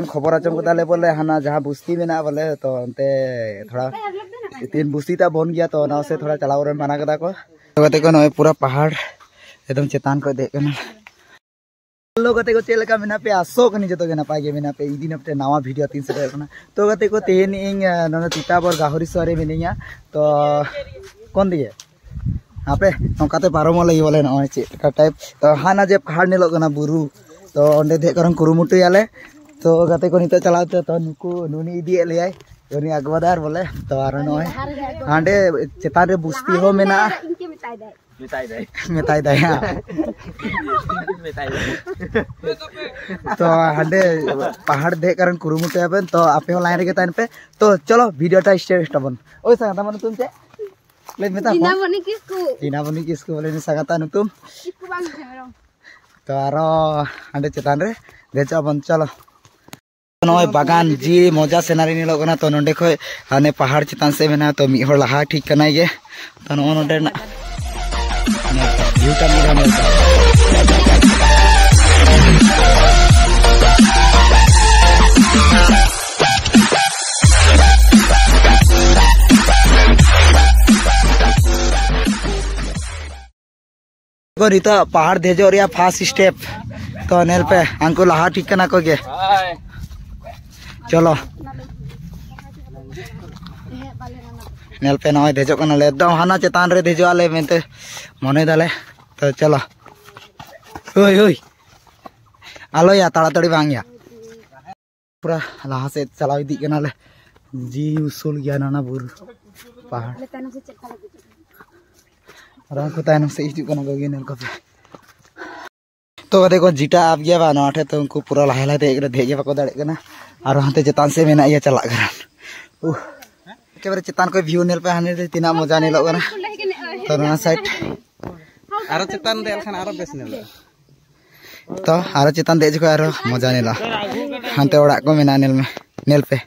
खबर आचम कदाले बोले हाना जहाँ बुस्ती में ना बोले तो अंते थोड़ा तीन बुस्ती ता बन गया तो ना से थोड़ा चलाव रे माना कदा को गते को नय पूरा पहाड़ एकदम चेतान को देख कना हेलो गते को चेल का मेना पे आसो कनी जतो गेना पागे मेना पे इदिन अपने नवा वीडियो 3 से कना तो गते को तेन इन नन तिताबर गाहरी सरे मिनिया तो कौन दिए आपे नौकाते पारोम लगी बोले नय चे का टाइप तो हाना जे पहाड़ नेलो कना बुरु तो ओंडे दे करन कुरुमुटु याले तो गते को नितो चलाते तो नुकु नुनी इदी एलियाय उनी अगवादार बोले तो आर नय हांडे चेतान रे बुस्ती हो मेना मिताई दाई तो हांडे पहाड़ दे करन कुरुमुटु याबेन तो आपे हो लाइन रे ताइन पे तो चलो वीडियो टा स्टार्ट तबन ओय सांगता मन तुम चे ले मेता जीनाबनी किसको बोले नि सांगता नुतुम किसको बांग हेमरम तो आरो हांडे चेतान रे देचाबन चलो नय बागान जी मजा सेनारी निलो कना तो नंडे खय हाने पहाड़ चितान से मेना तो मी हर लहा ठीक कनाय गे तो नो नंडे ना व्यूटा मिरा नेलता को रिता पहाड़ देजो रिया फास्ट स्टेप तो नेल पे अंको लहा ठीक कना को गे चलो नेल पे नय देजो कना ले एकदम हाना चेतान रे देजो आले मेनते मने दाले तो चलो ओय ओय आलो या ताड़ाताड़ी बांग या पूरा लहा से चलाव इदी कना ले जी उसूल गया नाना बुर पहाड़ और को तायनम से हिजु कना गगे नेल को तो देखो जीटा आप गया बा नोठे तो उनको पूरा लहा लहा देगे बाको दाड़े कना और हाते चेतान से मेना ये चला करन के बारे चेतान को व्यू नेल पे हाने रे तिना मजा नेलो कना तो ना साइड आरो चेतान दे खान आरो बेस नेलो तो आरो चेतान दे जको आरो मजा नेला हाते ओड़ा को मेना नेल में नेल पे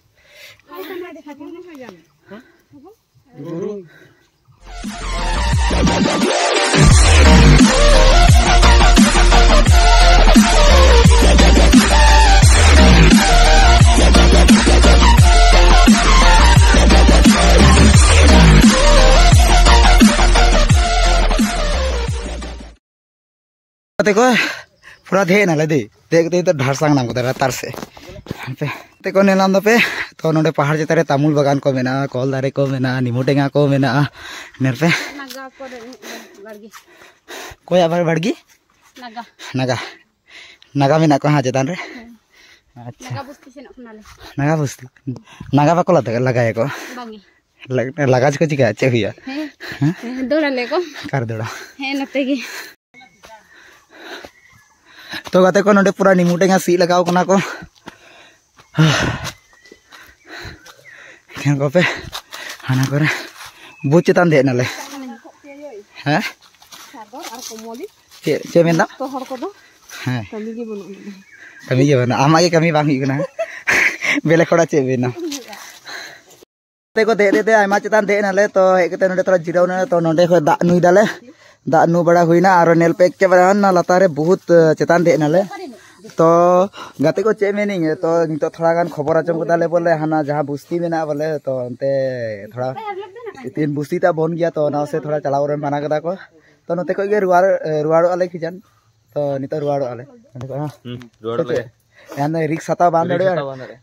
देखो पूरा धे ना ले देखते तो ढारसांग नाम को तार से पे देखो ने नाम पे तो नोडे पहाड़ चेतारे तामुल बागान को मेना कॉल दारे को मेना निमो टेंगा को मेना नेर पे कोई आबार बड़गी नागा नागा नागा मेना को हां चेतान रे अच्छा नागा बुस्ती से नखनाले नागा बुस्ती नागा बाको लगाए को बांगी लगाज को चिका चे हुआ हैं दौड़ा ले को कर दौड़ा है नते की तो गाते को नोडे पूरा निमुटेगा सी लगाओ कना को क्या को पे हाना करे बुच चेतान दे नाले हैं सागर और कोमोली चे मेना तो हर को दो हैं कमी के बना आमा के कमी बांगी कना बेले खोड़ा चे बेना ते को दे दे आमा चेतान दे नाले तो एकते नोडे थोड़ा जिराव ना तो नोडे को दा नुई दाले दा नु बड़ा हुईना और नेल पे के बड़ा ना लतारे बहुत चेतान दे नाले तो गाते को चे मेनिंग तो नितो थोड़ा गान खबर आचम कदाले बोले हाना जहाँ बुस्ती में ना बोले तो अंते थोड़ा तीन बुस्ती ता बन गया तो ना से थोड़ा चलाव रे माना कदा को तो नते को गे रुवाड़ो आले खिजान तो नितो रुवाड़ो आले रुवाड़ो ले यान रिक्स हता बांध दड़े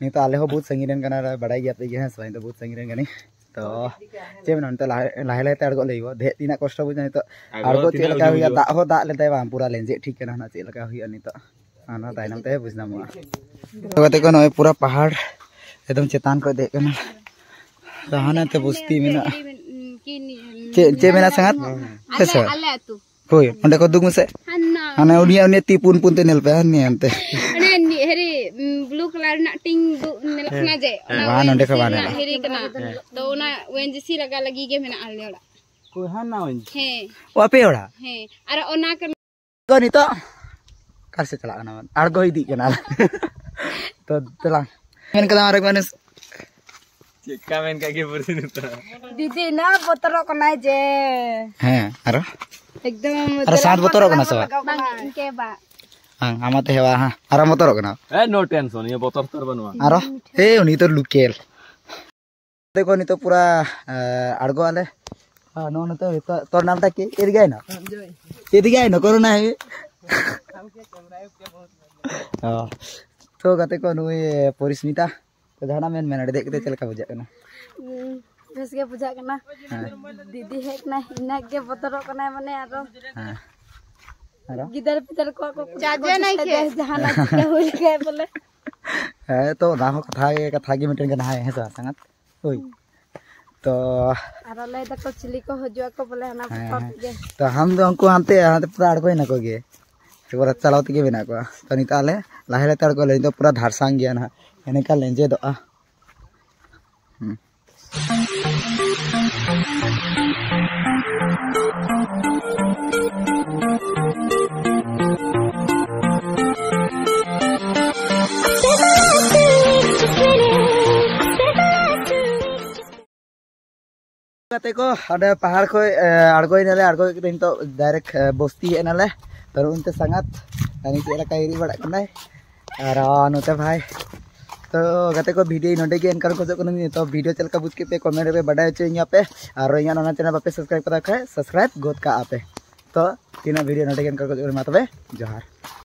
नितो आले हो बहुत संगीन कना बड़ाई गया पे है सवाई तो बहुत संगीन गनी तो चे मेना तो लाहे लाहे अड़गो लेगो दे तीना कष्ट बुझा नितो अड़गो चे लगा हुआ दा हो दा लेते बा पूरा लेंजे ठीक है ना चे लगा हुआ नितो आना तायनम ते बुझना मुआ तो गते को नय पूरा पहाड़ एकदम चेतान को देख कना तो हाना ते बुस्ती मेना चे मेना संगत से आले अतु कोई ओंडे को दुगु से हाना उनिया ती पुन पुन ते नेल पे हने अंते अने हेरी ब्लू कलर ना टिंग नेल खना जे वा नंडे का बाने हेरी कना तो ना वेंजीसी लगा लगी के मेना आले ओड़ा कोई हाना वेंजी हे ओ पे ओड़ा हे अरे ओना को नितो कार से चला ना अड़गो इदी कना तो चला मेन कदा मारे माने चिक्का मेन का के परसिन तो दीदी ना बोतरो कना जे हैं अरे एकदम अरे साथ बोतरो कना सब के बा आमाते हेवा हां आरा मोटर कना ए नो टेंशन ये बोतर तर बनवा आरो ए उनी तो लुकेल देखो नी तो पूरा आड़गो आले नो न तो तोर नामटा के एदिगाय ना एदिगाय न कोरोना है तो गाते को नुई परिस्मिता तो जाना मेन मेन देख के चलका बुझा कना बेस के बुझा कना दीदी हेक ना इना के बोतर कना माने आरो गिदर पिदर को जाजे नहीं के जहाना के होई के बोले है तो ना हो कथा की मिटन के ना है सा संगत ओई तो आरो ले दको चिली को हजवा को बोले हना के तो हम तो हमको हांते पूरा आड़को ना को गे एक बार चलाओ तके बना को तो निता ले लाहे तार को ले तो पूरा धारसांग गया ना एने का लेंजे दो को अरे पहाड़ को आड़गोई नाले आड़गो तो डायरेक्ट बस्ती है नाले तो उनते संगत यानी कि एलाका एरी बड़ा कना और नोते भाई तो गाते को वीडियो नोडे के एनकर खोजो कनी तो वीडियो चलका बुझ के पे कमेंट रे बड़ा चेंगे पे और या ना चैनल पे सब्सक्राइब करा खाए सब्सक्राइब गोद का आपे तो तीना वीडियो नोडे के एनकर खोजो मा तबे जोहार।